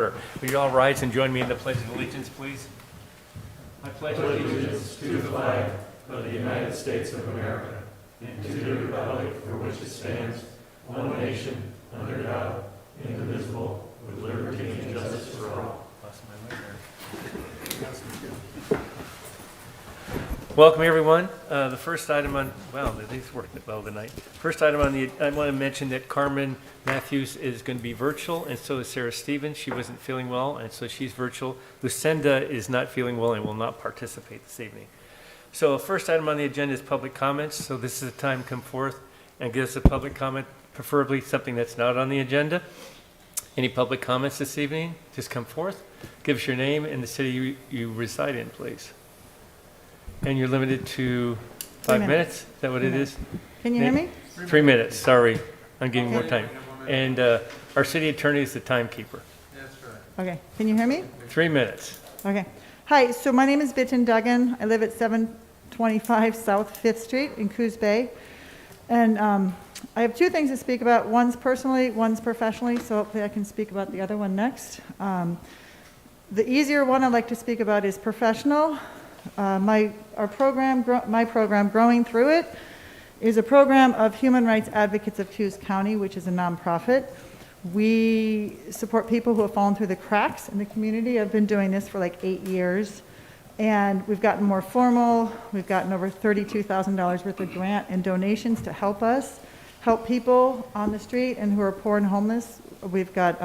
Will you all rise and join me in the Pledge of Allegiance, please? I pledge allegiance to the flag of the United States of America and to the republic for which it stands, one nation, under God, indivisible, with liberty and justice for all. Welcome, everyone. The first item on, wow, these worked well tonight. First item on the, I want to mention that Carmen Matthews is going to be virtual, and so is Sarah Stevens. She wasn't feeling well, and so she's virtual. Lucinda is not feeling well and will not participate this evening. So first item on the agenda is public comments. So this is the time to come forth and give us a public comment, preferably something that's not on the agenda. Any public comments this evening? Just come forth. Give us your name and the city you reside in, please. And you're limited to 5 minutes? Is that what it is? Can you hear me? 3 minutes, sorry. I'm getting more time. And our city attorney is the timekeeper. That's right. Okay, can you hear me? 3 minutes. Okay. Hi, so my name is Bitten Duggan. I live at 725 South 5th Street in Coos Bay. And I have two things to speak about. One's personally, one's professionally, so hopefully I can speak about the other one next. The easier one I'd like to speak about is professional. My program, Growing Through It, is a program of human rights advocates of Coos County, which is a nonprofit. We support people who have fallen through the cracks in the community. I've been doing this for like 8 years, and we've gotten more formal. We've gotten over $32,000 worth of grant and donations to help us help people on the street and who are poor and homeless. We've got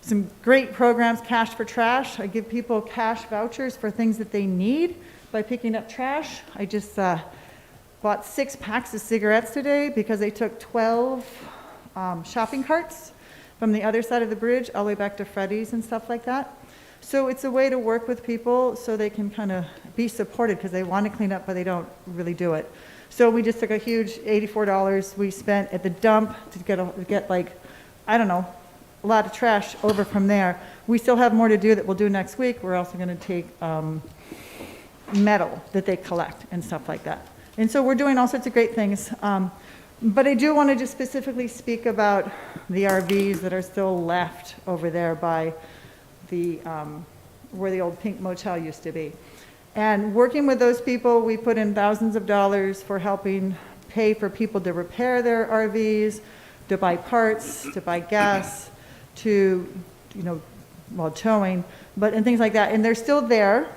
some great programs, Cash for Trash. I give people cash vouchers for things that they need by picking up trash. I just bought 6 packs of cigarettes today because they took 12 shopping carts from the other side of the bridge all the way back to Freddy's and stuff like that. So it's a way to work with people so they can kind of be supported because they want to clean up, but they don't really do it. So we just took a huge $84 we spent at the dump to get like, I don't know, a lot of trash over from there. We still have more to do that we'll do next week. We're also going to take metal that they collect and stuff like that. And so we're doing all sorts of great things. But I do want to just specifically speak about the RVs that are still left over there by the where the old Pink Motel used to be. And working with those people, we put in thousands of dollars for helping pay for people to repair their RVs, to buy parts, to buy gas, to, towing, and things like that. And they're still there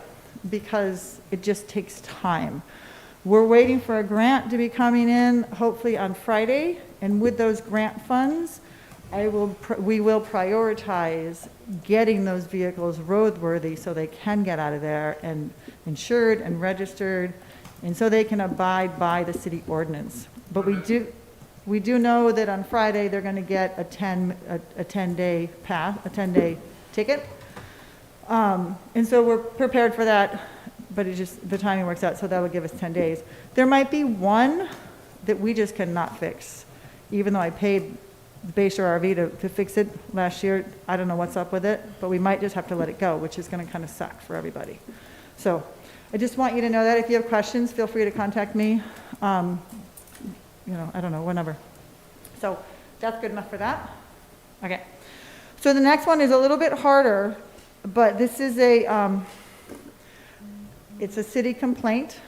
because it just takes time. We're waiting for a grant to be coming in, hopefully on Friday. And with those grant funds, we will prioritize getting those vehicles roadworthy so they can get out of there and insured and registered, and so they can abide by the city ordinance. But we do know that on Friday they're going to get a 10-day pass, a 10-day ticket, and so we're prepared for that. But the timing works out, so that would give us 10 days. There might be one that we just cannot fix, even though I paid the Bayshore RV to fix it last year. I don't know what's up with it, but we might just have to let it go, which is going to kind of suck for everybody. So I just want you to know that if you have questions, feel free to contact me. I don't know, whenever. So that's good enough for that. Okay. So the next one is a little bit harder, but this is it's a city complaint,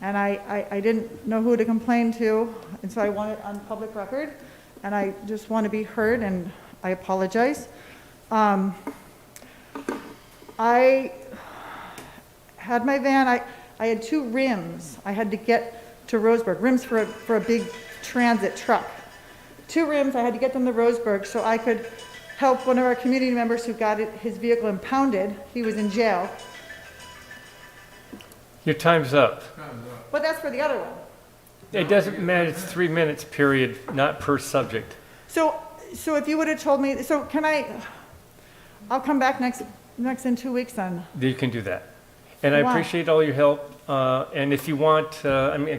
and I didn't know who to complain to, and so I want it on public record, and I just want to be heard, and I apologize. I had my van, I had 2 rims I had to get to Roseburg, rims for a big transit truck. 2 rims, I had to get them to Roseburg so I could help one of our community members who got his vehicle impounded. He was in jail. Your time's up. But that's for the other one. It doesn't matter, it's 3 minutes period, not per subject. So if you would have told me, so I'll come back next in 2 weeks then. You can do that. And I Wow. appreciate all your help. And if you want,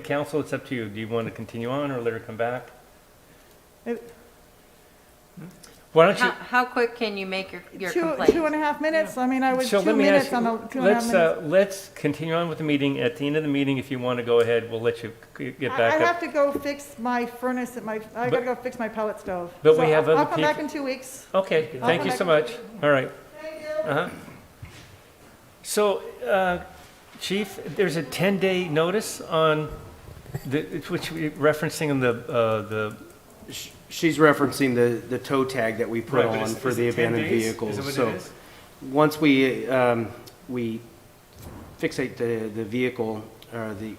council, it's up to you. Do you want to continue on or let her come back? Why don't you? How quick can you make your Two complaint? and a half minutes, I mean, I would, So 2 let me ask minutes on you, the 2.5 minutes. let's continue on with the meeting. At the end of the meeting, if you want to go ahead, we'll let you get I back have up. to go fix my furnace I gotta go fix my pellet stove. But So we have I'll other come back peop- in 2 weeks. Okay, I'll thank come you back so in much. 2 weeks. All right. Thank you. Uh-huh. So, Chief, there's a 10-day notice on, which we referencing in the. She's referencing the tow tag that we put Right, but on is- for is the it 10 abandoned days? vehicles. Is it what it So is? once we fixate the vehicle, or the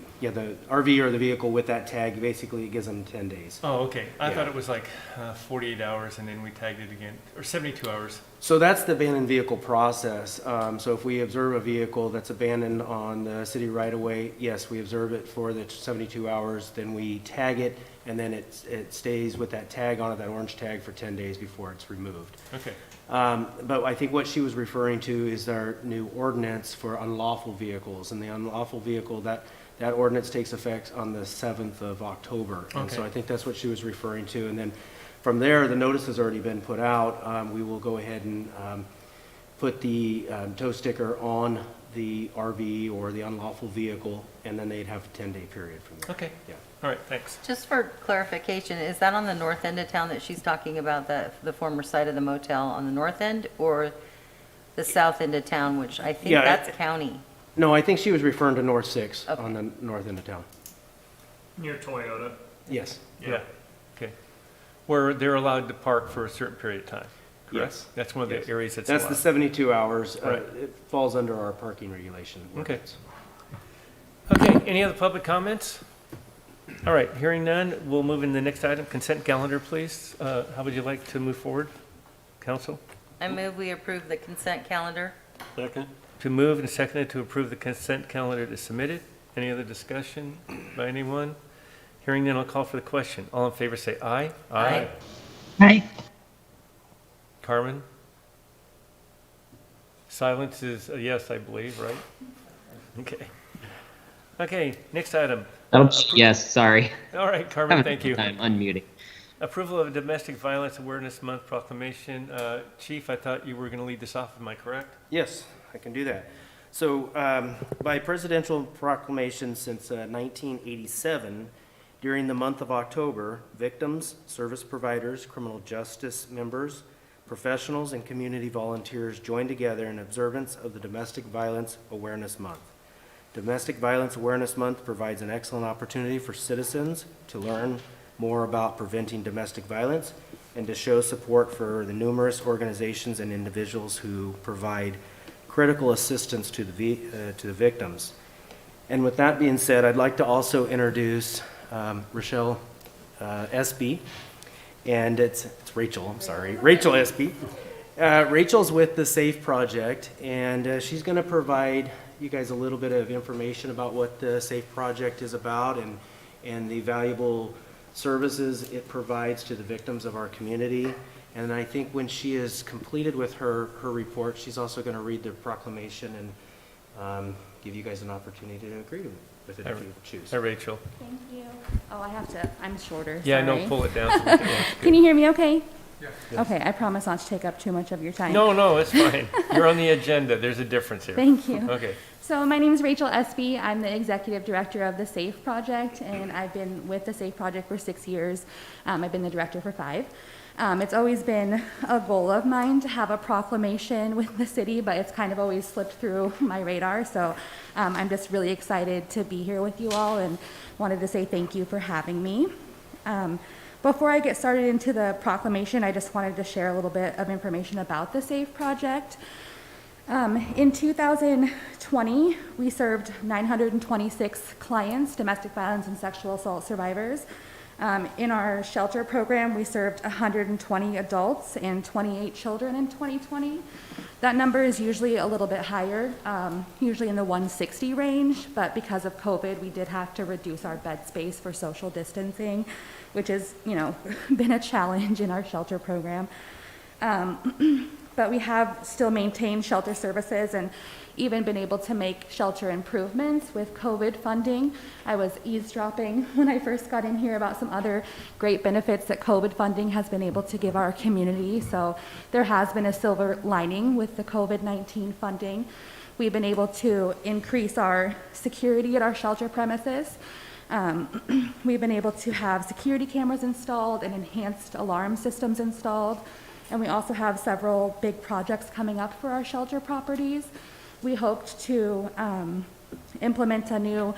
RV or the vehicle with that tag, basically it gives them 10 days. Oh, okay. I Yeah. thought it was like 48 hours and then we tagged it again, or 72 hours. So that's the abandoned vehicle process. So if we observe a vehicle that's abandoned on the city right-of-way, yes, we observe it for the 72 hours, then we tag it, and then it stays with that tag on it, that orange tag, for 10 days before it's removed. Okay. But I think what she was referring to is our new ordinance for unlawful vehicles. And the unlawful vehicle, that ordinance takes effect on the 7th of October. And so Okay. I think that's what she was referring to. And then from there, the notice has already been put out. We will go ahead and put the tow sticker on the RV or the unlawful vehicle, and then they'd have a 10-day period from there. Okay. Yeah. All right, thanks. Just for clarification, is that on the north end of town that she's talking about, the former site of the motel on the north end, or the south end of town, which I think Yeah, that's county? No, I think she was referring to North 6 Okay. on the north end of town. Near Toyota. Yes. Yeah. Okay. Where they're allowed to park for a certain period of time, correct? Yes. That's one of the Yes. areas that's That's allowed. the 72 hours. Right. It falls under our parking regulation. Okay. ordinance. Okay, any other public comments? All right, hearing none, we'll move in the next item. Consent calendar, please. How would you like to move forward, council? I move we approve the consent calendar. Second. To move and seconded to approve the consent calendar as submitted. Any other discussion by anyone? Hearing none, I'll call for the question. All in favor say aye. Aye. Aye. Carmen? Silence is a yes, I believe, right? Okay. Okay, next item. Oops, yes, sorry. All right, Carmen, thank you. I'm unmuting. Approval of a Domestic Violence Awareness Month proclamation. Chief, I thought you were going to lead this off, am I correct? Yes, I can do that. So by presidential proclamation since 1987, during the month of October, victims, service providers, criminal justice members, professionals, and community volunteers join together in observance of the Domestic Violence Awareness Month. Domestic Violence Awareness Month provides an excellent opportunity for citizens to learn more about preventing domestic violence and to show support for the numerous organizations and individuals who provide critical assistance to the victims. And with that being said, I'd like to also introduce Rochelle Espy, and it's Rachel, I'm sorry, Rachel Espy. Rachel's with the SAFE Project, and she's going to provide you guys a little bit of information about what the SAFE Project is about and the valuable services it provides to the victims of our community. And I think when she is completed with her report, she's also going to read the proclamation and give you guys an opportunity to agree with it if you choose. Hi, Rachel. Thank you. Oh, I have to, I'm shorter. Yeah, no, sorry. pull it down. So we can- Can you hear me okay? Okay, I promise not to take up too much of your time. No, it's fine. You're on the agenda. There's a difference here. Thank you. Okay. So my name is Rachel Espy. I'm the executive director of the SAFE Project, and I've been with the SAFE Project for 6 years. I've been the director for 5. It's always been a goal of mine to have a proclamation with the city, but it's kind of always slipped through my radar. So I'm just really excited to be here with you all and wanted to say thank you for having me. Before I get started into the proclamation, I just wanted to share a little bit of information about the SAFE Project. In 2020, we served 926 clients, domestic violence and sexual assault survivors. In our shelter program, we served 120 adults and 28 children in 2020. That number is usually a little bit higher, usually in the 160 range, but because of COVID, we did have to reduce our bed space for social distancing, which has, been a challenge in our shelter program. but we have still maintained shelter services and even been able to make shelter improvements with COVID funding. I was eavesdropping when I first got in here about some other great benefits that COVID funding has been able to give our community. So there has been a silver lining with the COVID-19 funding. We've been able to increase our security at our shelter premises. We've been able to have security cameras installed and enhanced alarm systems installed. And we also have several big projects coming up for our shelter properties. We hoped to implement a new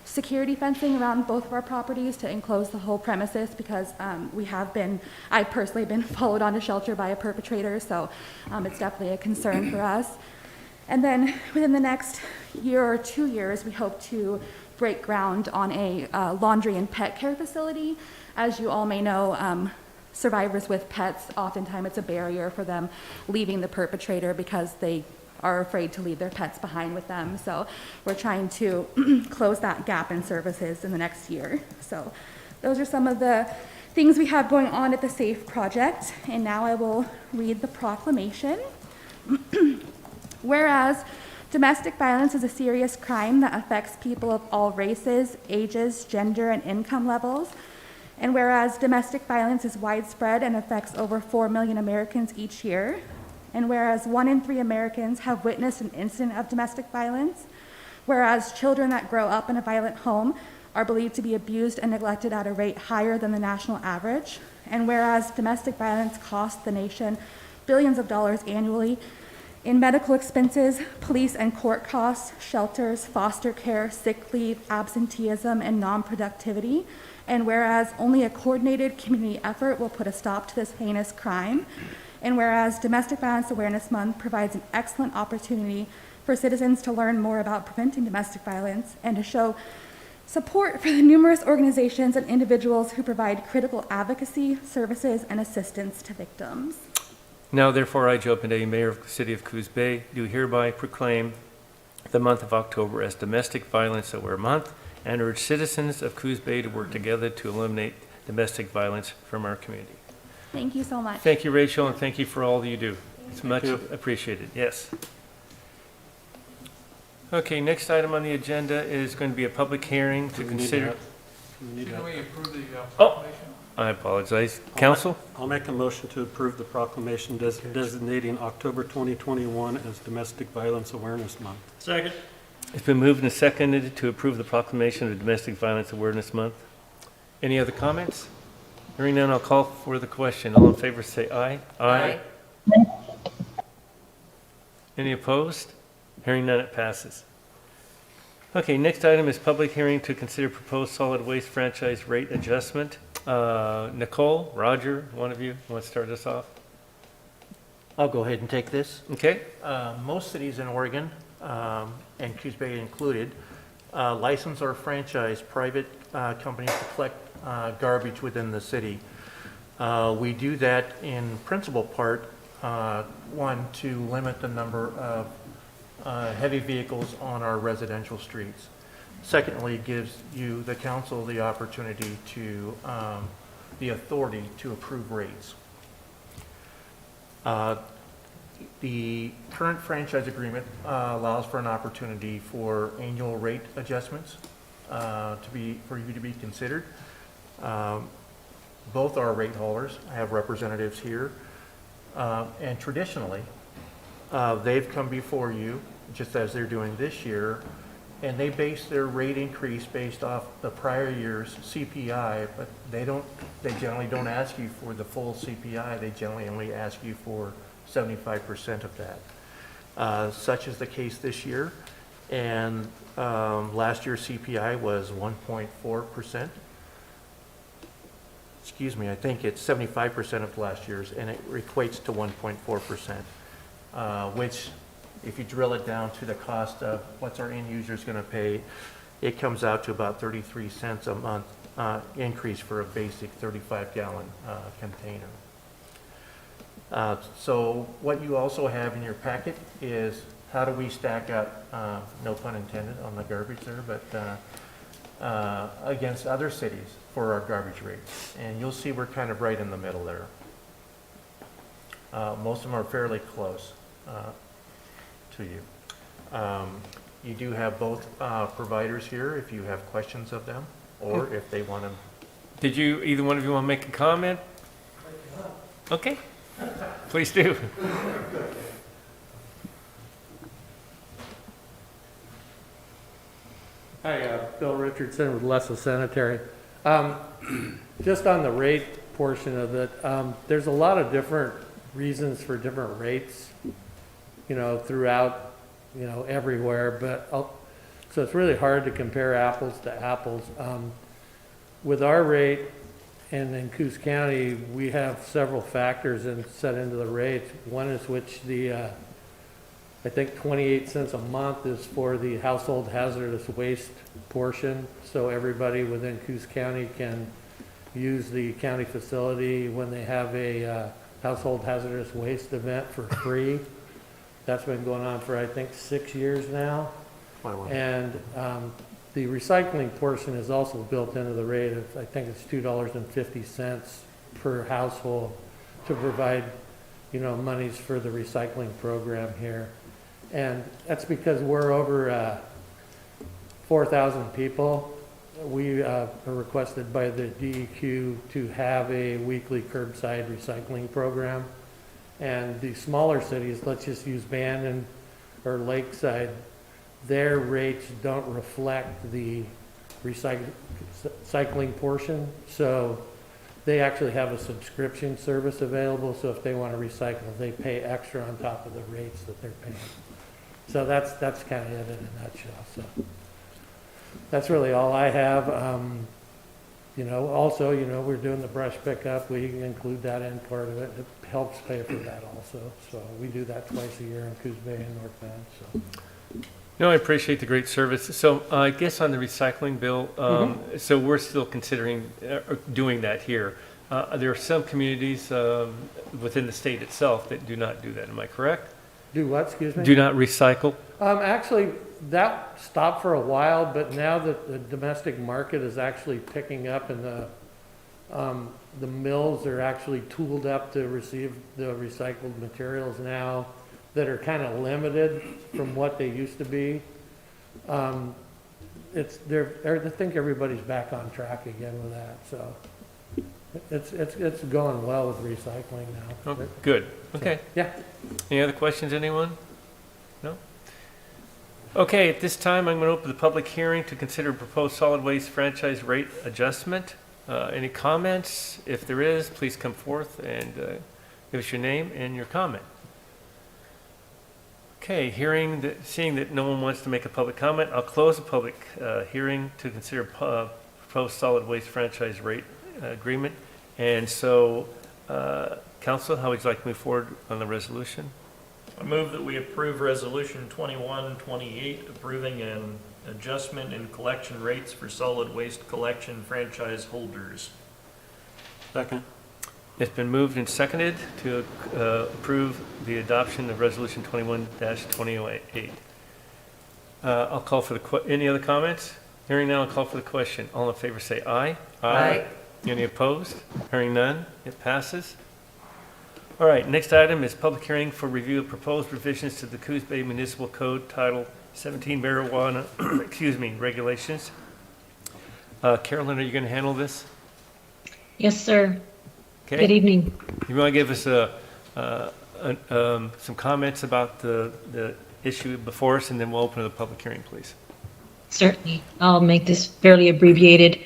security fencing around both of our properties to enclose the whole premises because I've personally been followed onto shelter by a perpetrator, so it's definitely a concern for us. And then within the next year or 2 years, we hope to break ground on a laundry and pet care facility. As you all may know, survivors with pets, oftentimes it's a barrier for them leaving the perpetrator because they are afraid to leave their pets behind with them. So we're trying to close that gap in services in the next year. So those are some of the things we have going on at the SAFE project. And now I will read the proclamation. Whereas domestic violence is a serious crime that affects people of all races, ages, gender, and income levels. And whereas domestic violence is widespread and affects over 4 million Americans each year, and whereas 1 in 3 Americans have witnessed an incident of domestic violence, whereas children that grow up in a violent home are believed to be abused and neglected at a rate higher than the national average, and whereas domestic violence costs the nation billions of dollars annually in medical expenses, police and court costs, shelters, foster care, sick leave, absenteeism, and non-productivity, and whereas only a coordinated community effort will put a stop to this heinous crime, and whereas Domestic Violence Awareness Month provides an excellent opportunity for citizens to learn more about preventing domestic violence and to show support for the numerous organizations and individuals who provide critical advocacy, services, and assistance to victims. Now therefore, I, Joe Pineda, Mayor of the City of Coos Bay, do hereby proclaim the month of October as Domestic Violence Aware Month and urge citizens of Coos Bay to work together to eliminate domestic violence from our community. Thank you so much. Thank you, Rachel, and thank you for all that you do. It's much you. appreciated, yes. Okay, next item on the agenda is going to be a public hearing to consider. Can we approve the Oh. proclamation? I apologize. Council? I'll make a motion to approve the proclamation designating October 2021 as Domestic Violence Awareness Month. Second. It's been moved and seconded to approve the proclamation of Domestic Violence Awareness Month. Any other comments? Hearing none, I'll call for the question. All in favor say aye. Aye. Any opposed? Hearing none, it passes. Okay, next item is public hearing to consider proposed solid waste franchise rate adjustment. Nicole, Roger, one of you want to start us off? I'll go ahead and take this. Okay? Most cities in Oregon, and Coos Bay included, license or franchise private companies to collect garbage within the city. We do that in principal part, one, to limit the number of heavy vehicles on our residential streets. Secondly, it gives you, the council, the opportunity to, the authority to approve rates. The current franchise agreement allows for an opportunity for annual rate adjustments for you to be considered. Both our rate holders have representatives here, and traditionally, they've come before you, just as they're doing this year, and they base their rate increase based off the prior year's CPI, but they generally don't ask you for the full CPI, they generally only ask you for 75% of that. Such is the case this year, and last year's CPI was 1.4%. Excuse me, I think it's 75% of last year's, and it equates to 1.4%, which, if you drill it down to the cost of what's our end users going to pay, it comes out to about 33 cents a month increase for a basic 35-gallon container. So what you also have in your packet is how do we stack up, no pun intended on the garbage there, but against other cities for our garbage rates. And you'll see we're kind of right in the middle there. Most of them are fairly close to you. You do have both providers here if you have questions of them, or if they want to. Did you, either one of you want to make a comment? Okay, please do. Hi, Bill Richardson with Lessa Sanitary. Just on the rate portion of it, there's a lot of different reasons for different rates, throughout, everywhere, but so it's really hard to compare apples to apples. With our rate, and in Coos County, we have several factors set into the rates. One is which I think 28 cents a month is for the household hazardous waste portion. So everybody within Coos County can use the county facility when they have a household hazardous waste event for free. That's been going on for, I think, 6 years now. And the recycling portion is also built into the rate of, I think it's $2.50 per household to provide, monies for the recycling program here. And that's because we're over 4,000 people. We are requested by the DEQ to have a weekly curbside recycling program. And the smaller cities, let's just use Bandon or Lakeside, their rates don't reflect the recycling portion. So they actually have a subscription service available. So if they want to recycle, they pay extra on top of the rates that they're paying. So that's kind of it in a nutshell. So that's really all I have. Also, we're doing the brush pickup. We include that in part of it. It helps pay for that also. So we do that twice a year in Coos Bay and North Bend. So. No, I appreciate the great service. So I guess on the recycling bill, so we're still considering doing that here. There are some communities within the state itself that do not do that. Am I correct? Do what, excuse me? Do not recycle? Actually, that stopped for a while, but now that the domestic market is actually picking up and the mills are actually tooled up to receive the recycled materials now that are kind of limited from what they used to be. I think everybody's back on track again with that, so it's going well with recycling now. Oh, good. Okay. Yeah. Any other questions, anyone? No? Okay, at this time, I'm going to open the public hearing to consider proposed solid waste franchise rate adjustment. Any comments? If there is, please come forth and give us your name and your comment. Okay, seeing that no one wants to make a public comment, I'll close the public hearing to consider proposed solid waste franchise rate agreement. And so, Council, how would you like to move forward on the resolution? I move that we approve Resolution 2128, approving an adjustment in collection rates for solid waste collection franchise holders. Second. It's been moved and seconded to approve the adoption of Resolution 21-2008. I'll call for any other comments? Hearing none, I'll call for the question. All in favor say aye. Aye. Any opposed? Hearing none, it passes. All right, next item is public hearing for review of proposed revisions to the Coos Bay Municipal Code Title 17 Marijuana, regulations. Carolyn, are you going to handle this? Yes, sir. Okay. Good evening. You want to give us some comments about the issue before us, and then we'll open the public hearing, please. Certainly. I'll make this fairly abbreviated.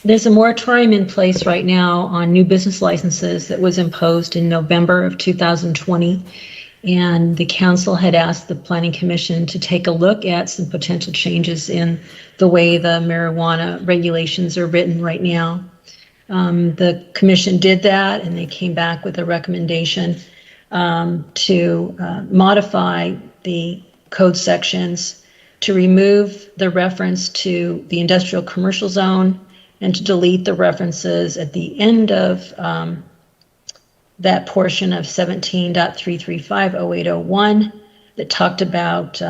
There's a moratorium in place right now on new business licenses that was imposed in November of 2020. And the council had asked the Planning Commission to take a look at some potential changes in the way the marijuana regulations are written right now. The commission did that, and they came back with a recommendation to modify the code sections to remove the reference to the industrial commercial zone and to delete the references at the end of that portion of 17.3350801 that talked about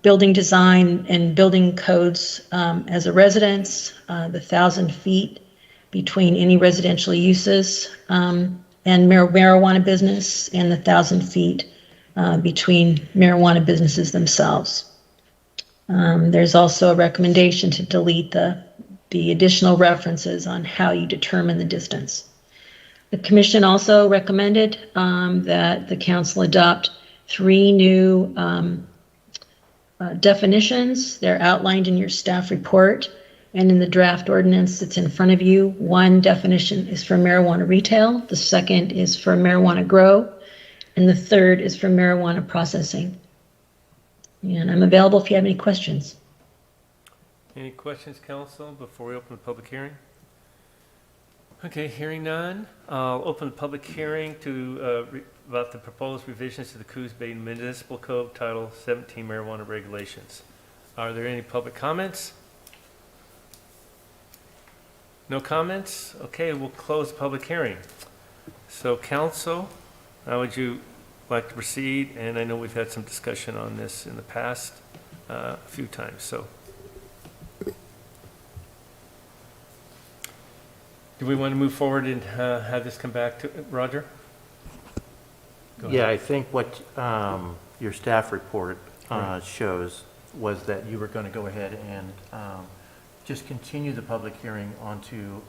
building design and building codes as a residence, the 1,000 feet between any residential uses, and marijuana business, and the 1,000 feet between marijuana businesses themselves. There's also a recommendation to delete the additional references on how you determine the distance. The commission also recommended that the council adopt 3 new definitions. They're outlined in your staff report and in the draft ordinance that's in front of you. One definition is for marijuana retail, the second is for marijuana grow, and the third is for marijuana processing. And I'm available if you have any questions. Any questions, council, before we open the public hearing? Okay, hearing none, I'll open the public hearing about the proposed revisions to the Coos Bay Municipal Code, Title 17 Marijuana Regulations. Are there any public comments? No comments? Okay, we'll close the public hearing. So council, how would you like to proceed? And I know we've had some discussion on this in the past a few times, so. Do we want to move forward and have this come back to, Roger? Go ahead. Yeah, I think what your staff report shows was that you were going to go ahead and just continue the public hearing onto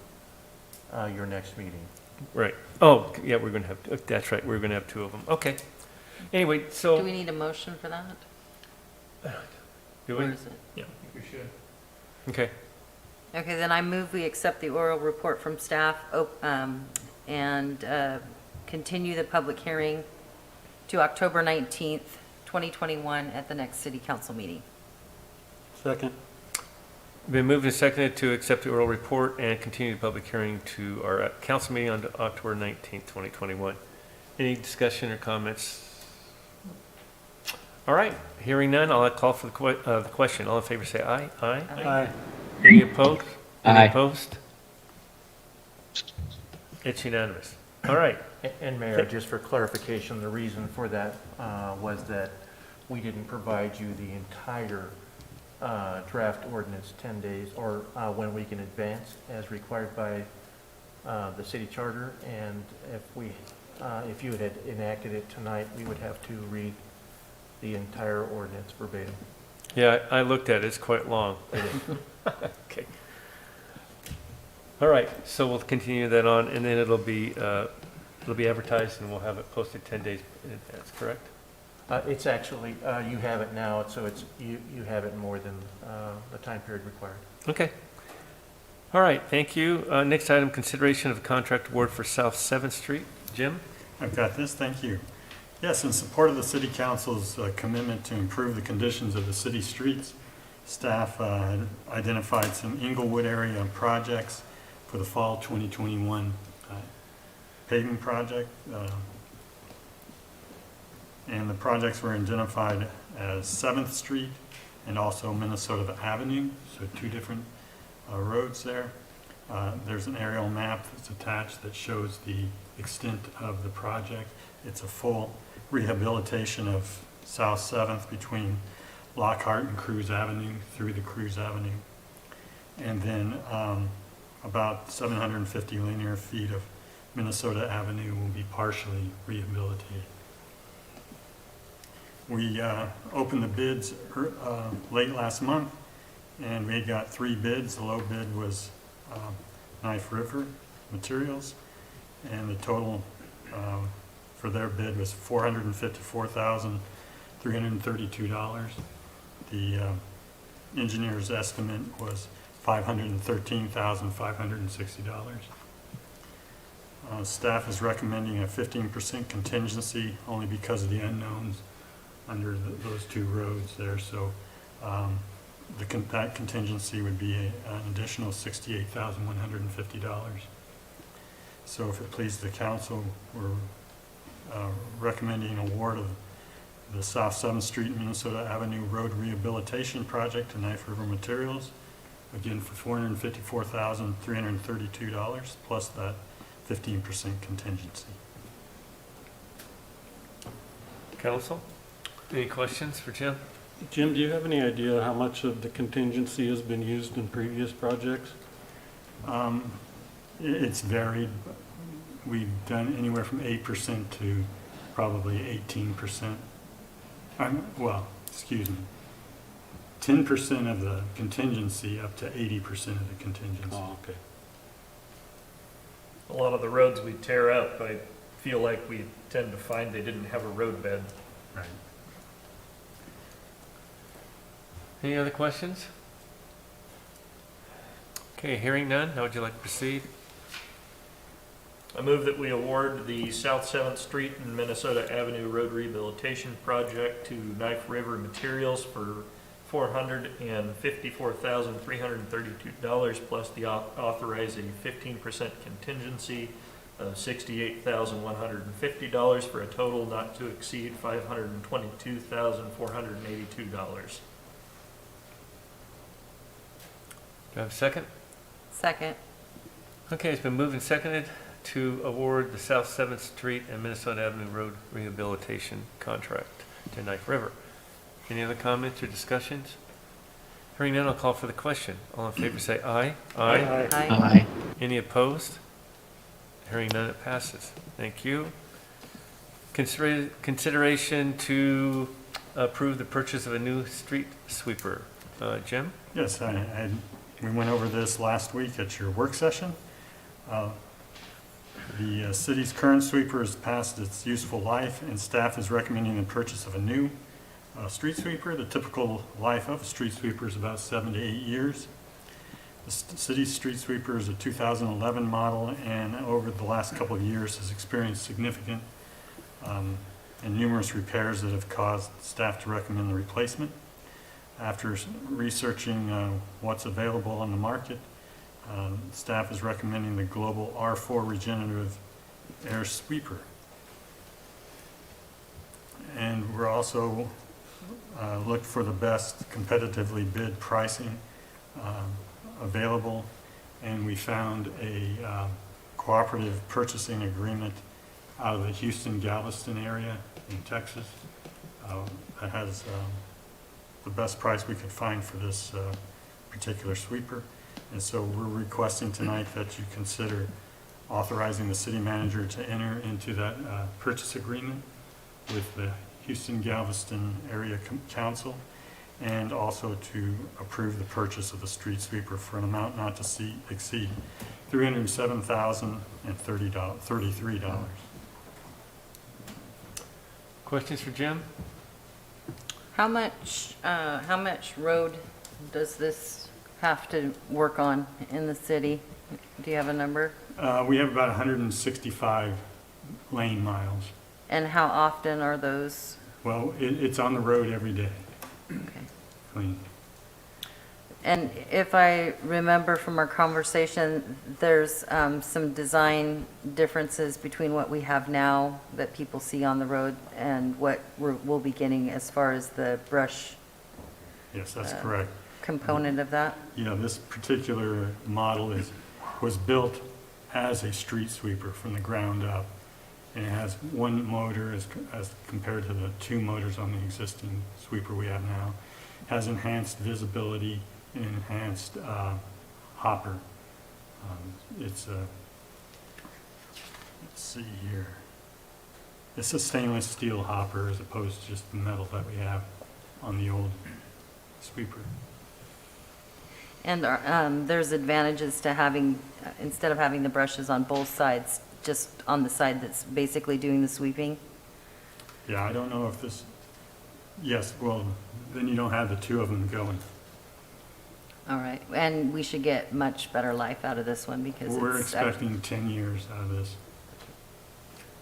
your next meeting. Right. Oh, yeah, we're going to have, that's right, we're going to have 2 of them. Okay. Anyway, so. Do we need a motion for that? Do we? Or is it? Yeah, I think we should. Okay. Okay, then I move we accept the oral report from staff and continue the public hearing to October 19th, 2021 at the next city council meeting. Second. Been moved and seconded to accept the oral report and continue the public hearing to our council meeting on October 19th, 2021. Any discussion or comments? All right, hearing none, I'll call for the question. All in favor say aye. Aye. Aye. Any opposed? Any Aye. opposed? It's unanimous. All right. And Mayor, just for clarification, the reason for that was that we didn't provide you the entire draft ordinance 10 days or 1 week in advance as required by the city charter. And if you had enacted it tonight, we would have to read the entire ordinance verbatim. Yeah, I looked at it. It's quite long. Okay. All right, so we'll continue that on, and then it'll be advertised, and we'll have it posted 10 days in advance, correct? It's actually, you have it now, so it's, you have it more than the time period required. Okay. All right, thank you. Next item, consideration of contract award for South 7th Street. Jim? I've got this, thank you. Yes, in support of the City Council's commitment to improve the conditions of the city streets, staff identified some Inglewood area projects for the fall 2021 paving project. And the projects were identified as 7th Street and also Minnesota Avenue, so 2 different roads there. There's an aerial map that's attached that shows the extent of the project. It's a full rehabilitation of South 7th between Lockhart and Cruz Avenue through the Cruz Avenue. And then about 750 linear feet of Minnesota Avenue will be partially rehabilitated. We opened the bids late last month, and we got 3 bids. The low bid was Knife River Materials, and the total for their bid was $454,332. The engineer's estimate was $513,560. Staff is recommending a 15% contingency only because of the unknowns under those 2 roads there. So that contingency would be an additional $68,150. So if it pleases the council, we're recommending award of the South 7th Street Minnesota Avenue Road Rehabilitation Project to Knife River Materials, again for $454,332 plus that 15% contingency. Council? Any questions for Jim? Jim, do you have any idea how much of the contingency has been used in previous projects? It's varied. we've done anywhere from 8% to probably 18%. Well, excuse me. 10% of the contingency up to 80% of the contingency. Oh, okay. A lot of the roads we tear up, I feel like we tend to find they didn't have a roadbed. Right. Any other questions? Okay, hearing none, how would you like to proceed? I move that we award the South 7th Street and Minnesota Avenue Road Rehabilitation Project to Knife River Materials for $454,332 plus the authorizing 15% contingency of $68,150 for a total not to exceed $522,482. Do I have a second? Second. Okay, it's been moved and seconded to award the South 7th Street and Minnesota Avenue Road Rehabilitation Contract to Knife River. Any other comments or discussions? Hearing none, I'll call for the question. All in favor say aye. Aye. Aye. Any opposed? Hearing none, it passes. Thank you. Consideration to approve the purchase of a new street sweeper. Jim? Yes, we went over this last week at your work session. The city's current sweeper has passed its useful life, and staff is recommending the purchase of a new street sweeper. The typical life of a street sweeper is about 7 to 8 years. The city's street sweeper is a 2011 model, and over the last couple of years has experienced significant and numerous repairs that have caused staff to recommend the replacement. After researching what's available on the market, staff is recommending the Global R4 Regenerative Air Sweeper. And we're also looked for the best competitively bid pricing available, and we found a cooperative purchasing agreement out of the Houston-Galveston area in Texas that has the best price we could find for this particular sweeper. And so we're requesting tonight that you consider authorizing the city manager to enter into that purchase agreement with the Houston-Galveston Area Council, and also to approve the purchase of the street sweeper for an amount not to exceed $307,033. Questions for Jim? How much road does this have to work on in the city? Do you have a number? We have about 165 lane miles. And how often are those? Well, it's on the road every day, Okay. clean. And if I remember from our conversation, there's some design differences between what we have now that people see on the road and what we'll be getting as far as the brush Yes, that's correct. component of that. Yeah, this particular model was built as a street sweeper from the ground up. And it has one motor as compared to the 2 motors on the existing sweeper we have now. Has enhanced visibility and enhanced hopper. Let's see here. It's a stainless steel hopper as opposed to just the metal that we have on the old sweeper. And there's advantages to having, instead of having the brushes on both sides, just on the side that's basically doing the sweeping? Yeah, I don't know if this, yes, well, then you don't have the 2 of them going. All right, and we should get much better life out of this one because We're it's, expecting 10 years out of this.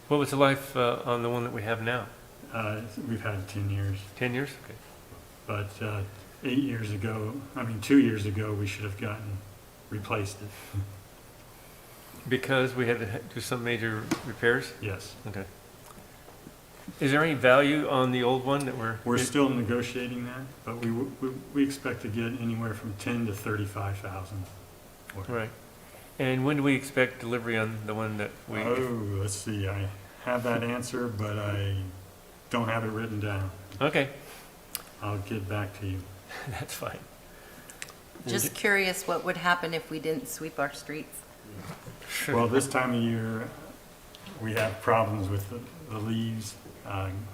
What was the life on the one that we have now? We've had 10 years, 10 years? Okay. but 8 years ago, 2 years ago, we should have replaced it. Because we had to do some major repairs? Yes. Okay. Is there any value on the old one that We're still negotiating that, but we expect to get anywhere from 10 to 35,000. Right. And when do we expect delivery on the one that we? Oh, let's see, I have that answer, but I don't have it written down. Okay, I'll get back to you. that's fine. just curious what would happen if we didn't sweep our streets. Well, this time of year, we have problems with the leaves.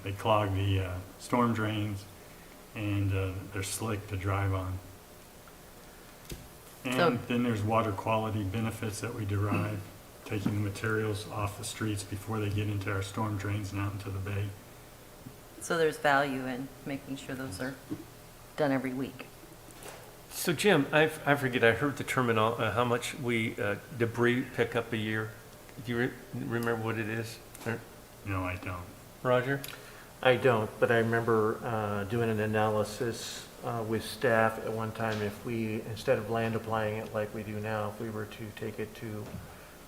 They clog the storm drains, and they're slick to drive on. So- And then there's water quality benefits that we derive, taking the materials off the streets before they get into our storm drains and out into the bay. So there's value in making sure those are done every week. So Jim, I forget, I heard the terminal, how much we debris pick up a year. Do you remember what it is? Or- No, I don't. Roger? I don't, but I remember doing an analysis with staff at one time. If we, instead of land applying it like we do now, if we were to take it to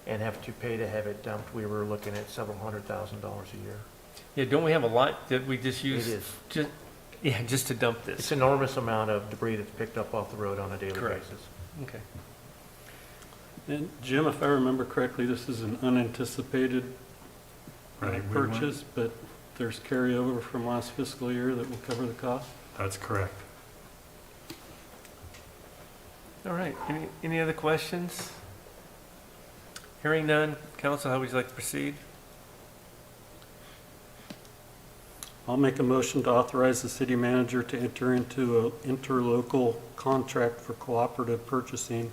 and have to pay to have it dumped, we were looking at several $100,000 a year. Yeah, don't we have a lot that we just use? It is. Just to dump It's this? an enormous amount of debris that's picked up off the road on a daily Correct. basis. Okay. And Jim, if I remember correctly, this is an unanticipated Right, we went- purchase, but there's carryover from last fiscal year that will cover the cost? That's correct. All right, any other questions? Hearing none, council, how would you like to proceed? I'll make a motion to authorize the city manager to enter into an interlocal contract for cooperative purchasing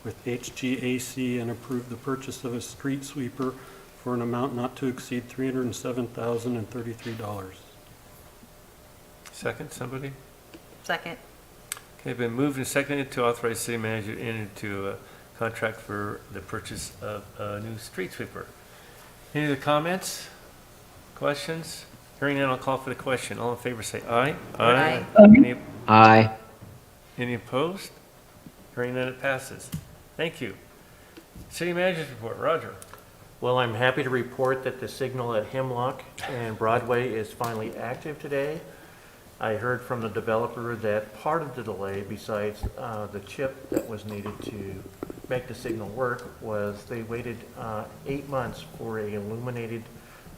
with HGAC and approve the purchase of a street sweeper for an amount not to exceed $307,033. Second, somebody? Second. Okay, been moved and seconded to authorize city manager to enter into a contract for the purchase of a new street sweeper. Any other comments, questions? Hearing none, I'll call for the question. All in favor, say aye. Aye. Any, Aye. any opposed? Hearing none, it passes. Thank you. City manager's report, Roger. Well, I'm happy to report that the signal at Hemlock and Broadway is finally active today. I heard from the developer that part of the delay, besides the chip that was needed to make the signal work, was they waited 8 months for a illuminated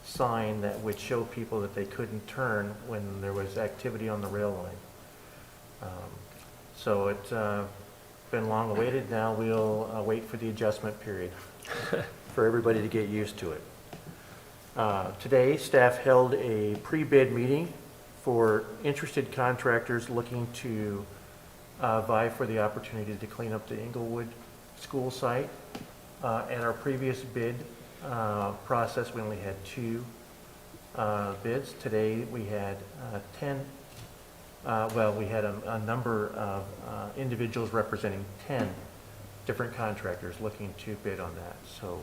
sign that would show people that they couldn't turn when there was activity on the rail line. So it's been long awaited. Now we'll wait for the adjustment period for everybody to get used to it. Today, staff held a pre-bid meeting for interested contractors looking to vie for the opportunity to clean up the Inglewood school site. At our previous bid process, we only had 2 bids. Today, we had 10, we had a number of individuals representing 10 different contractors looking to bid on that. So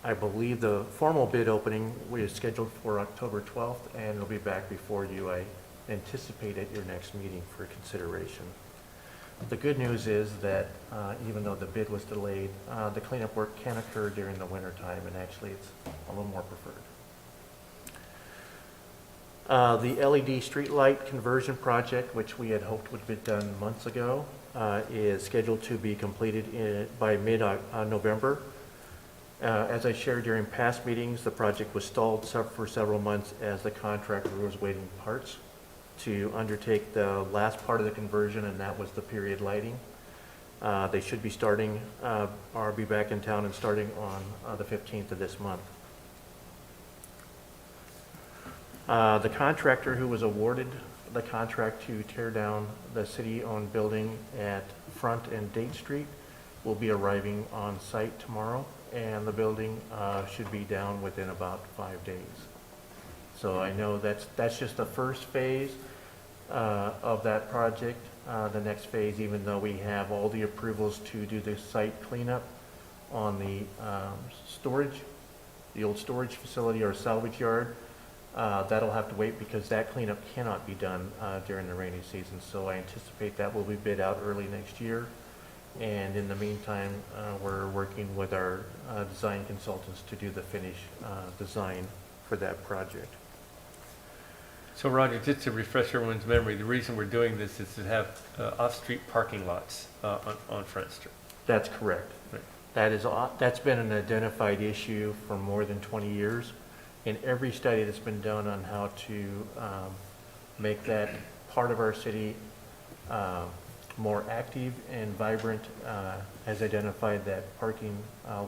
I believe the formal bid opening is scheduled for October 12th, and it'll be back before you, I anticipate, at your next meeting for consideration. The good news is that even though the bid was delayed, the cleanup work can occur during the winter time, and actually it's a little more preferred. The LED streetlight conversion project, which we had hoped would be done months ago, is scheduled to be completed by mid-November. As I shared during past meetings, the project was stalled for several months as the contractor was waiting parts to undertake the last part of the conversion, and that was the period lighting. They should be starting, or be back in town and starting on the 15th of this month. The contractor who was awarded the contract to tear down the city-owned building at Front and Date Street will be arriving on site tomorrow, and the building should be down within about 5 days. So I know that's just the first phase of that project. The next phase, even though we have all the approvals to do the site cleanup on the storage, the old storage facility or salvage yard, that'll have to wait because that cleanup cannot be done during the rainy season. So I anticipate that will be bid out early next year. And in the meantime, we're working with our design consultants to do the finish design for that project. So Roger, just to refresh everyone's memory, the reason we're doing this is to have off-street parking lots on Front Street. That's correct. Right. That's been an identified issue for more than 20 years. In every study that's been done on how to make that part of our city more active and vibrant, has identified that parking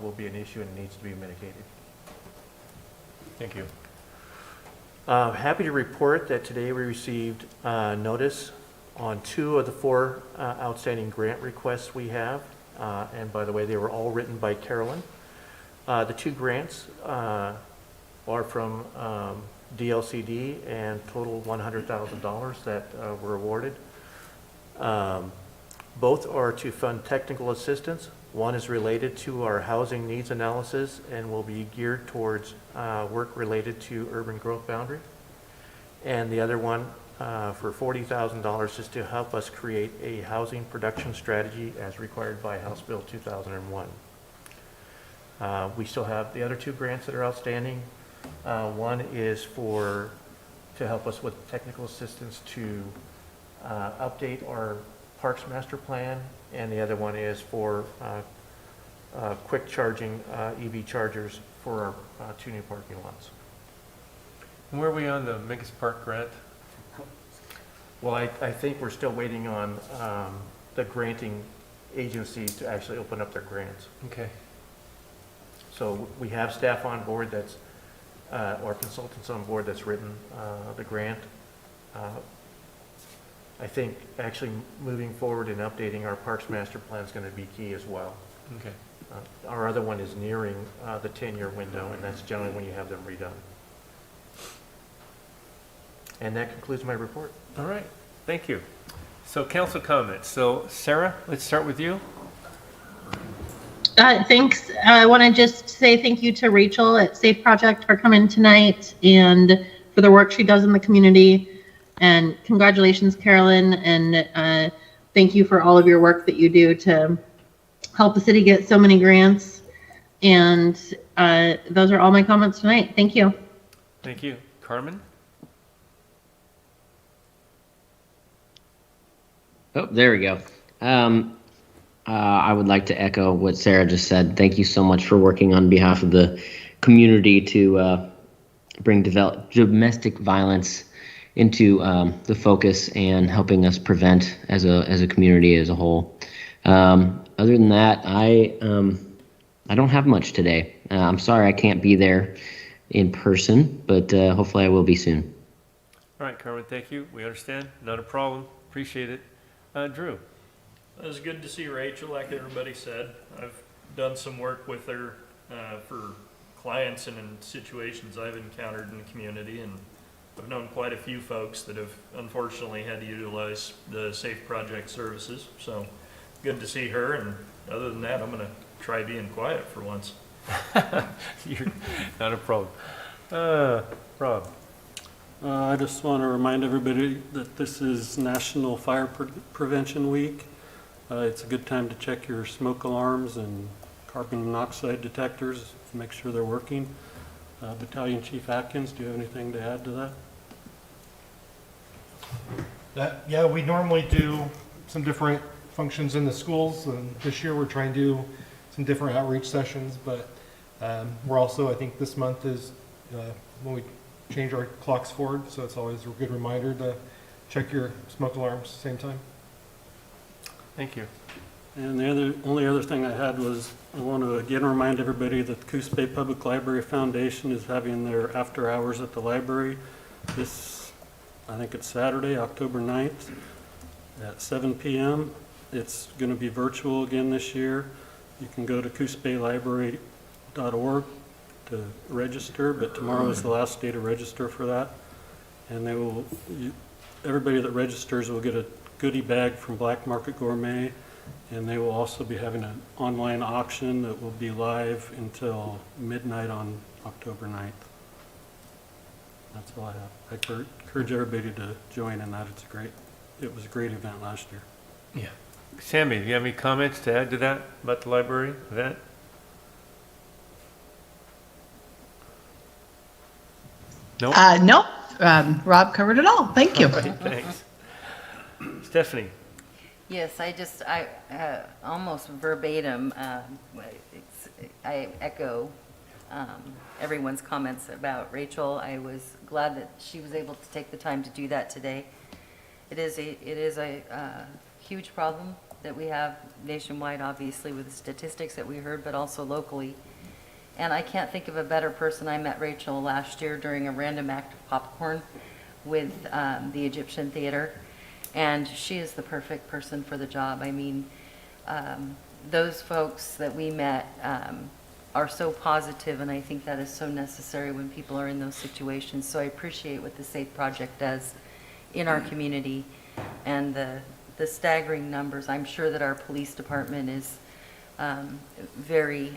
will be an issue and needs to be mitigated. Thank you. Happy to report that today we received notice on 2 of the 4 outstanding grant requests we have. And by the way, they were all written by Carolyn. The 2 grants are from DLCD and total $100,000 that were awarded. Both are to fund technical assistance. One is related to our housing needs analysis and will be geared towards work related to urban growth boundary. And the other one for $40,000 is to help us create a housing production strategy as required by House Bill 2001. We still have the other 2 grants that are outstanding. One is to help us with technical assistance to update our Parks Master Plan, and the other one is for quick charging EV chargers for our 2 new parking lots. And where are we on the Mingus Park grant? Well, I think we're still waiting on the granting agencies to actually open up their grants. Okay. So we have staff on board that's, or consultants on board that's written the grant. I think actually moving forward and updating our Parks Master Plan is going to be key as well. Okay. Our other one is nearing the 10-year window, and that's generally when you have them redone. And that concludes my report. All right. Thank you. So council comments. So Sarah, let's start with you. Thanks. I want to just say thank you to Rachel at Safe Project for coming tonight and for the work she does in the community. And congratulations, Carolyn, and thank you for all of your work that you do to help the city get so many grants. And those are all my comments tonight. Thank you. Thank you. Carmen? Oh, there we go. I would like to echo what Sarah just said. Thank you so much for working on behalf of the community to bring domestic violence into the focus and helping us prevent as a community as a whole. Other than that, I don't have much today. I'm sorry I can't be there in person, but hopefully I will be soon. All right, Carmen, thank you. We understand. Not a problem. Appreciate it. Drew? It was good to see Rachel, like everybody said. I've done some work with her for clients and in situations I've encountered in the community, and I've known quite a few folks that have unfortunately had to utilize the Safe Project services. So good to see her, and other than that, I'm going to try being quiet for once. You're not a problem. Rob? I just want to remind everybody that this is National Fire Prevention Week. It's a good time to check your smoke alarms and carbon monoxide detectors to make sure they're working. Battalion Chief Atkins, do you have anything to add to that? Yeah, we normally do some different functions in the schools, and this year we're trying to do some different outreach sessions, but we're also, I think this month is when we change our clocks forward, so it's always a good reminder to check your smoke alarms at the same time. Thank you. And the only other thing I had was I want to again remind everybody that the Coos Bay Public Library Foundation is having their after hours at the library this, I think it's Saturday, October 9th at 7 p.m. It's going to be virtual again this year. You can go to coosbaylibrary.org to register, but tomorrow is the last day to register for that. And they will, everybody that registers will get a goodie bag from Black Market Gourmet, and they will also be having an online auction that will be live until midnight on October 9th. That's all I have. I encourage everybody to join in that. It was a great event last year. Yeah. Sammy, do you have any comments to add to that about the library event? No? No, Rob covered it all. Thank you. All right, thanks. Stephanie? Yes, I almost verbatim, I echo everyone's comments about Rachel. I was glad that she was able to take the time to do that today. It is a huge problem that we have nationwide, obviously, with the statistics that we heard, but also locally. And I can't think of a better person. I met Rachel last year during a random act of popcorn with the Egyptian Theater, and she is the perfect person for the job. I mean, those folks that we met are so positive, and I think that is so necessary when people are in those situations. So I appreciate what the SAFE Project does in our community, and the staggering numbers. I'm sure that our police department is very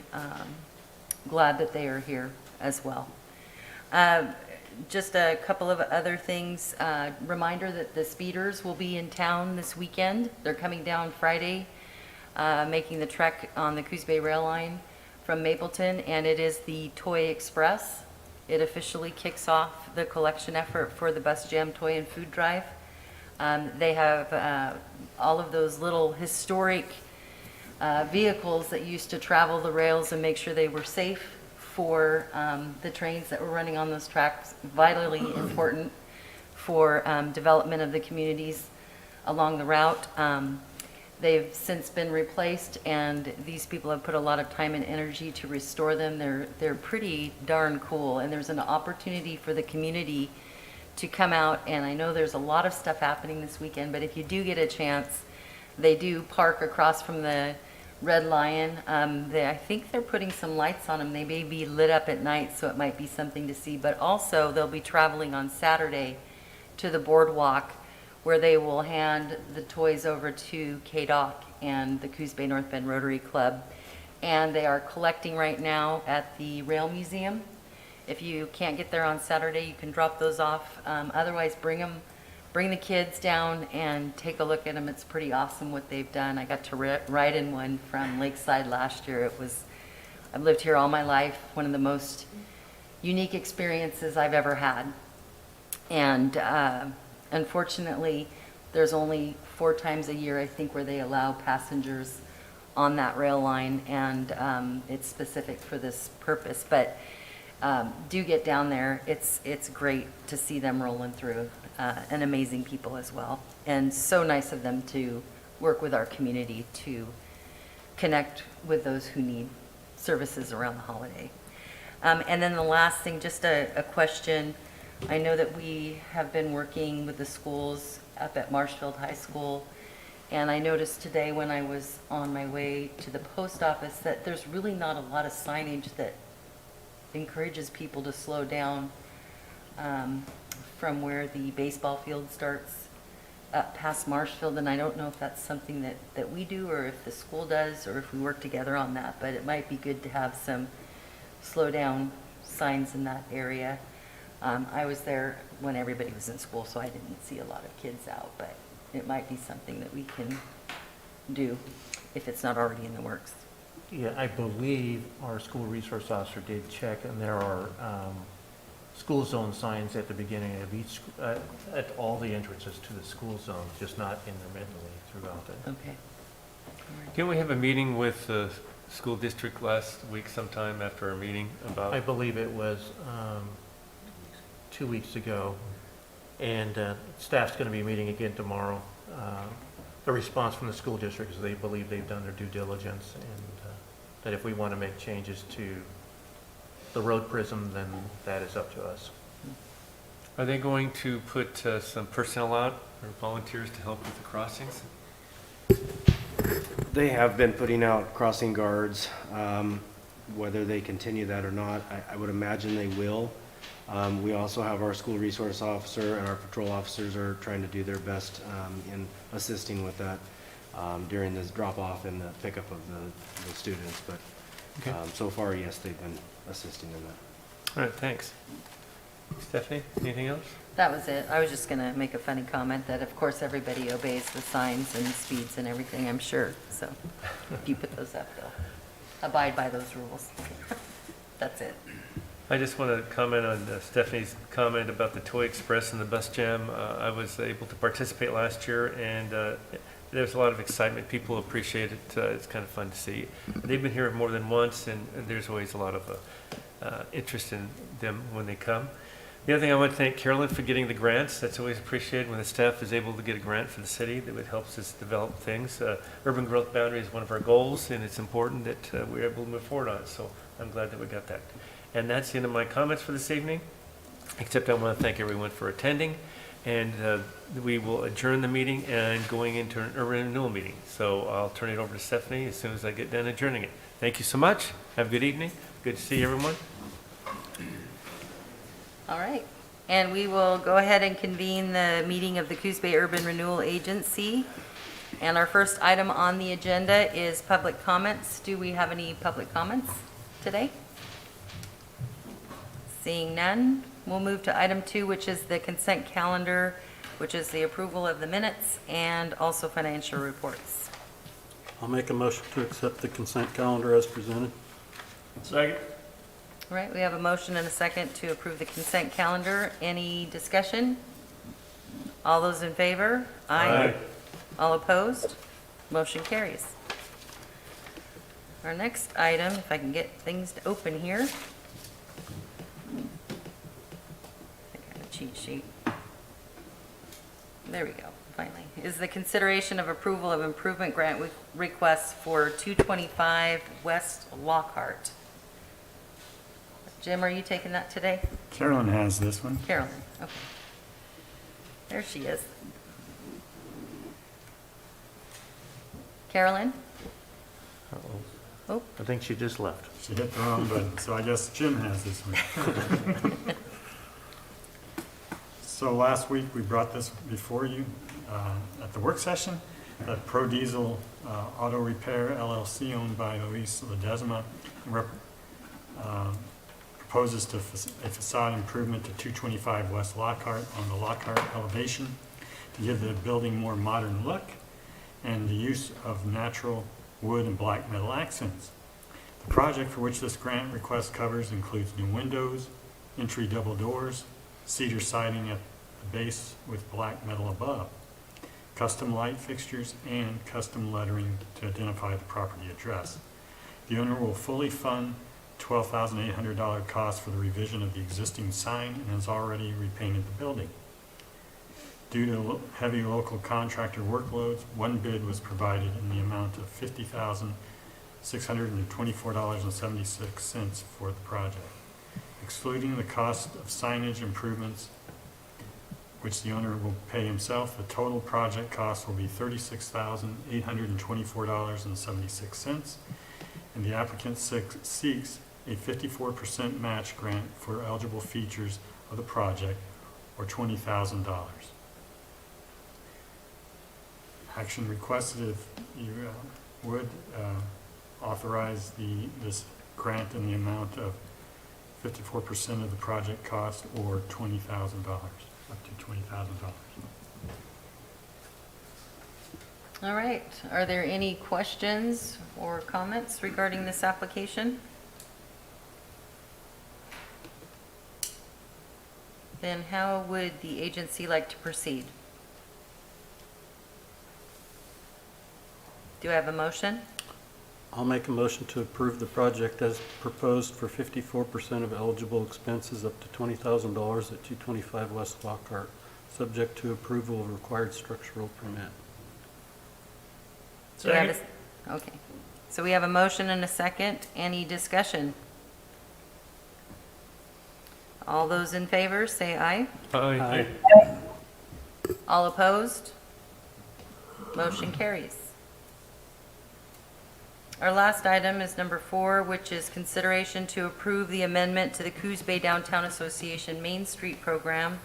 glad that they are here as well. Just a couple of other things. Reminder that the speeders will be in town this weekend. They're coming down Friday, making the trek on the Coos Bay Rail Line from Mapleton, and it is the Toy Express. It officially kicks off the collection effort for the Bus Jam Toy and Food Drive. They have all of those little historic vehicles that used to travel the rails and make sure they were safe for the trains that were running on those tracks, vitally important for development of the communities along the route. They've since been replaced, and these people have put a lot of time and energy to restore them. They're pretty darn cool, and there's an opportunity for the community to come out, and I know there's a lot of stuff happening this weekend, but if you do get a chance, they do park across from the Red Lion. I think they're putting some lights on them. They may be lit up at night, so it might be something to see, but also they'll be traveling on Saturday to the boardwalk, where they will hand the toys over to KDOC and the Coos Bay North Bend Rotary Club. And they are collecting right now at the Rail Museum. If you can't get there on Saturday, you can drop those off. Otherwise, bring the kids down and take a look at them. It's pretty awesome what they've done. I got to ride in one from Lakeside last year. I've lived here all my life, one of the most unique experiences I've ever had. And unfortunately, there's only 4 times a year, I think, where they allow passengers on that rail line, and it's specific for this purpose. But do get down there. It's great to see them rolling through, and amazing people as well. And so nice of them to work with our community to connect with those who need services around the holiday. And then the last thing, just a question. I know that we have been working with the schools up at Marshfield High School, and I noticed today when I was on my way to the post office that there's really not a lot of signage that encourages people to slow down from where the baseball field starts up past Marshfield, and I don't know if that's something that we do or if the school does or if we work together on that, but it might be good to have some slow down signs in that area. I was there when everybody was in school, so I didn't see a lot of kids out, but it might be something that we can do if it's not already in the works. Yeah, I believe our school resource officer did check, and there are school zone signs at the beginning of each, at all the entrances to the school zone, just not intermittently throughout it. Okay. Didn't we have a meeting with the school district last week sometime after our meeting about? I believe it was 2 weeks ago, and staff's going to be meeting again tomorrow. The response from the school district is they believe they've done their due diligence, and that if we want to make changes to the road prism, then that is up to us. Are they going to put some personnel out or volunteers to help with the crossings? They have been putting out crossing guards. Whether they continue that or not, I would imagine they will. We also have our school resource officer and our patrol officers are trying to do their best in assisting with that during this drop-off and the pickup of the students. But Okay. So far, yes, they've been assisting in that. All right, thanks. Stephanie, anything else? That was it. I was just going to make a funny comment that, of course, everybody obeys the signs and speeds and everything, I'm sure. So if you put those up, they'll abide by those rules. That's it. I just want to comment on Stephanie's comment about the Toy Express and the Bus Jam. I was able to participate last year, and there's a lot of excitement. People appreciate it. It's kind of fun to see. They've been here more than once, and there's always a lot of interest in them when they come. The other thing, I want to thank Carolyn for getting the grants. That's always appreciated when the staff is able to get a grant for the city. That it helps us develop things. Urban growth boundary is one of our goals, and it's important that we're able to move forward on it. So I'm glad that we got that. And that's the end of my comments for this evening, except I want to thank everyone for attending. And we will adjourn the meeting and going into an urban renewal meeting. So I'll turn it over to Stephanie as soon as I get done adjourning it. Thank you so much. Have a good evening. Good to see everyone. All right. And we will go ahead and convene the meeting of the Coos Bay Urban Renewal Agency. And our first item on the agenda is public comments. Do we have any public comments today? Seeing none, we'll move to item 2, which is the consent calendar, which is the approval of the minutes and also financial reports. I'll make a motion to accept the consent calendar as presented. Second. All right, we have a motion and a second to approve the consent calendar. Any discussion? All those in favor? Aye. All opposed? Motion carries. Our next item, if I can get things to open here. I got a cheat sheet. There we go, finally. Is the consideration of approval of improvement grant requests for 225 West Lockhart. Jim, are you taking that today? Carolyn has this one. Carolyn, okay. There she is. Carolyn? Oh, I think she just left. She hit the wrong button, so I guess Jim has this one. So last week, we brought this before you at the work session. That Pro Diesel Auto Repair LLC, owned by Luis Ledesma, proposes a facade improvement to 225 West Lockhart on the Lockhart elevation to give the building more modern look and the use of natural wood and black metal accents. The project for which this grant request covers includes new windows, entry double doors, cedar siding at the base with black metal above, custom light fixtures, and custom lettering to identify the property address. The owner will fully fund $12,800 cost for the revision of the existing sign and has already repainted the building. Due to heavy local contractor workloads, one bid was provided in the amount of $50,624.76 for the project. Excluding the cost of signage improvements, which the owner will pay himself, the total project cost will be $36,824.76, and the applicant seeks a 54% match grant for eligible features of the project, or $20,000. Action requested if you would authorize this grant in the amount of 54% of the project cost, or $20,000, up to $20,000. all right. Are there any questions or comments regarding this application? Then how would the agency like to proceed? Do I have a motion? I'll make a motion to approve the project as proposed for 54% of eligible expenses up to $20,000 at 225 West Lockhart, subject to approval of required structural permit. Do I have a- Okay. So we have a motion and a second. Any discussion? All those in favor, say aye. Aye. All opposed? Motion carries. Our last item is number 4, which is consideration to approve the amendment to the Coos Bay Downtown Association Main Street Program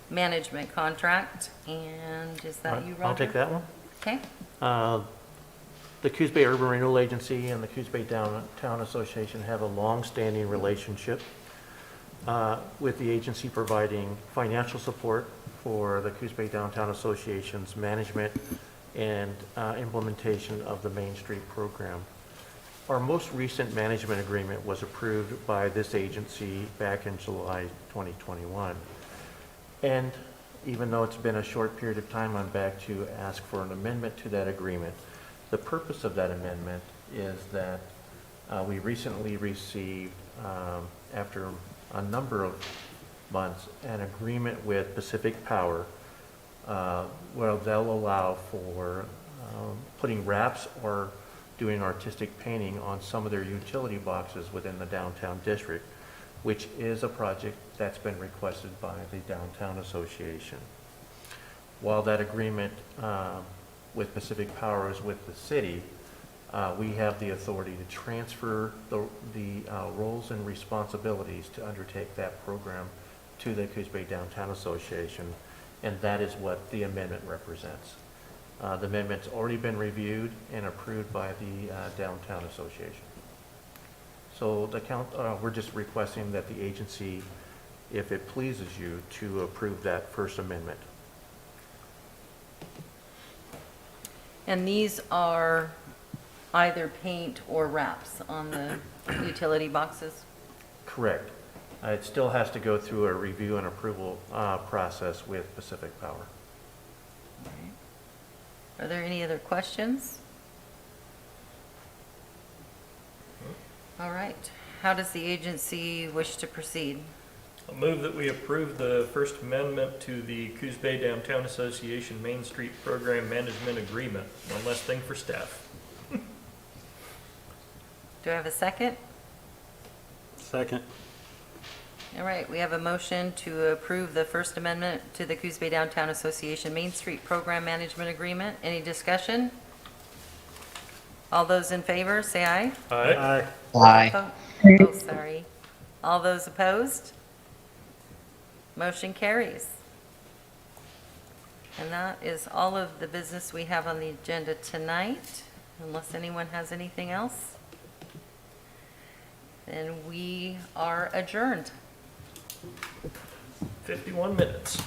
Management Contract. And is that you, Roger? I'll take that one. Okay. The Coos Bay Urban Renewal Agency and the Coos Bay Downtown Association have a long-standing relationship with the agency providing financial support for the Coos Bay Downtown Association's management and implementation of the Main Street program. Our most recent management agreement was approved by this agency back in July 2021. And even though it's been a short period of time, I'm back to ask for an amendment to that agreement. The purpose of that amendment is that we recently received, after a number of months an agreement with Pacific Power where they'll allow for putting wraps or doing artistic painting on some of their utility boxes within the downtown district, which is a project that's been requested by the Downtown Association. While that agreement with Pacific Power is with the city, we have the authority to transfer the roles and responsibilities to undertake that program to the Coos Bay Downtown Association, and that is what the amendment represents. The amendment's already been reviewed and approved by the Downtown Association. So we're just requesting that the agency, if it pleases you, to approve that first amendment. And these are either paint or wraps on the utility boxes? Correct. It still has to go through a review and approval process with Pacific Power. Are there any other questions? All right. How does the agency wish to proceed? I'll move that we approve the First Amendment to the Coos Bay Downtown Association Main Street Program Management Agreement. One less thing for staff. Do I have a second? Second. All right, we have a motion to approve the First Amendment to the Coos Bay Downtown Association Main Street Program Management Agreement. Any discussion? All those in favor, say aye. Aye. Aye. Oh, sorry. All those opposed? Motion carries. And that is all of the business we have on the agenda tonight, unless anyone has anything else. Then we are adjourned. 51 minutes.